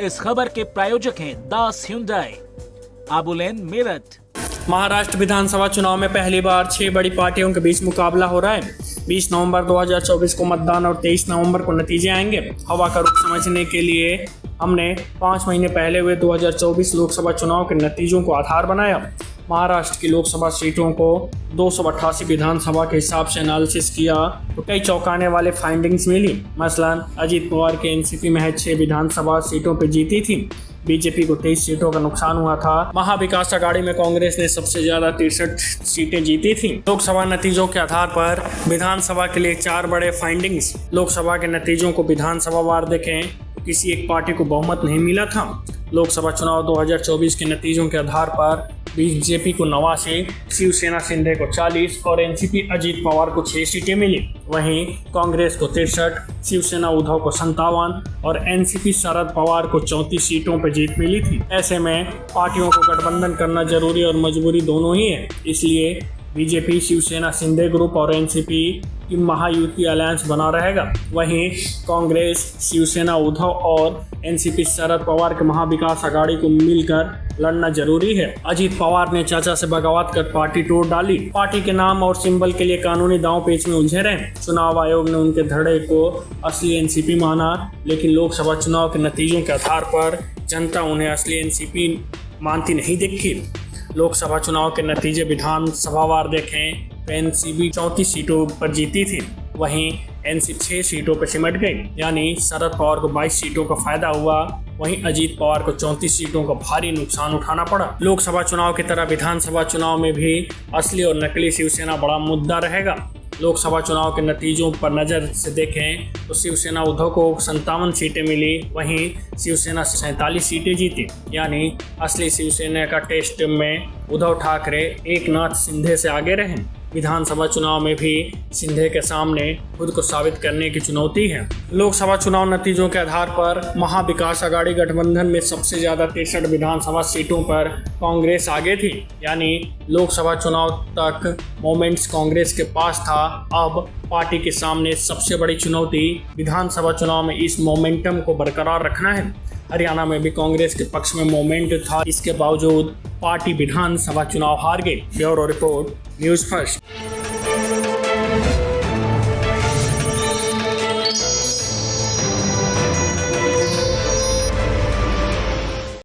इस खबर के प्रायोजक हैं दास Hyundai, आबुलेन, मेरठ। महाराष्ट्र विधानसभा चुनाव में पहली बार 6 बड़ी पार्टियों के बीच मुकाबला हो रहा है। 20 नवंबर 2024 को मतदान और 23 नवंबर को नतीजे आएंगे। हवा का रुख समझने के लिए हमने 5 महीने पहले हुए 2024 लोकसभा चुनाव के नतीजों को आधार बनाया। महाराष्ट्र की लोकसभा सीटों को 288 विधानसभा के हिसाब से एनालिसिस किया तो कई चौंकाने वाले फाइंडिंग्स मिली। मसलन अजीत पवार के एनसीपी महज 6 विधानसभा सीटों पर जीती थी। बीजेपी को 23 सीटों का नुकसान हुआ था। महाविकास आघाड़ी में कांग्रेस ने सबसे ज्यादा 63 सीटें जीती थी। लोकसभा नतीजों के आधार पर विधानसभा के लिए 4 बड़े फाइंडिंग्स। लोकसभा के नतीजों को विधानसभा वार देखें तो किसी एक पार्टी को बहुमत नहीं मिला था। लोकसभा चुनाव 2024 के नतीजों के आधार पर बीजेपी को 89, शिवसेना शिंदे को 40 और एनसीपी अजीत पवार को 6 सीटें मिली। वहीं कांग्रेस को 63, शिवसेना उद्धव को 57 और एनसीपी शरद पवार को 34 सीटों पर जीत मिली थी। ऐसे में पार्टियों को गठबंधन करना जरूरी और मजबूरी दोनों ही है। इसलिए बीजेपी, शिवसेना शिंदे ग्रुप और एनसीपी की महायुति अलायंस बना रहेगा। वहीं कांग्रेस, शिवसेना उद्धव और एनसीपी शरद पवार के महाविकास आघाड़ी को मिलकर लड़ना जरूरी है। अजीत पवार ने चाचा से बगावत कर पार्टी तोड़ डाली। पार्टी के नाम और सिंबल के लिए कानूनी दांव पेच में उलझे रहे। चुनाव आयोग ने उनके धड़े को असली एनसीपी माना, लेकिन लोकसभा चुनाव के नतीजों के आधार पर जनता उन्हें असली एनसीपी मानती नहीं दिखी। लोकसभा चुनाव के नतीजे विधानसभावार देखें तो एनसीपी 34 सीटों पर जीती थी। वहीं एनसीपी 6 सीटों पर सिमट गई, यानी शरद पवार को 22 सीटों का फायदा हुआ। वहीं अजीत पवार को 34 सीटों का भारी नुकसान उठाना पड़ा। लोकसभा चुनाव की तरह विधानसभा चुनाव में भी असली और नकली शिवसेना बड़ा मुद्दा रहेगा। लोकसभा चुनाव के नतीजों पर नज़र से देखें तो शिवसेना उद्धव को 57 सीटें मिली। वहीं शिवसेना 47 सीटें जीती, यानी असली शिवसेना का टेस्ट में उद्धव ठाकरे एकनाथ शिंदे से आगे रहे। विधानसभा चुनाव में भी शिंदे के सामने खुद को साबित करने की चुनौती है। लोकसभा चुनाव नतीजों के आधार पर महाविकास आघाड़ी गठबंधन में सबसे ज्यादा 63 विधानसभा सीटों पर कांग्रेस आगे थी, यानी लोकसभा चुनाव तक मोमेंट्स कांग्रेस के पास था। अब पार्टी के सामने सबसे बड़ी चुनौती विधानसभा चुनाव में इस मोमेंटम को बरकरार रखना है। हरियाणा में भी कांग्रेस के पक्ष में मोमेंट था, इसके बावजूद पार्टी विधानसभा चुनाव हार गई। Bureau report, news first.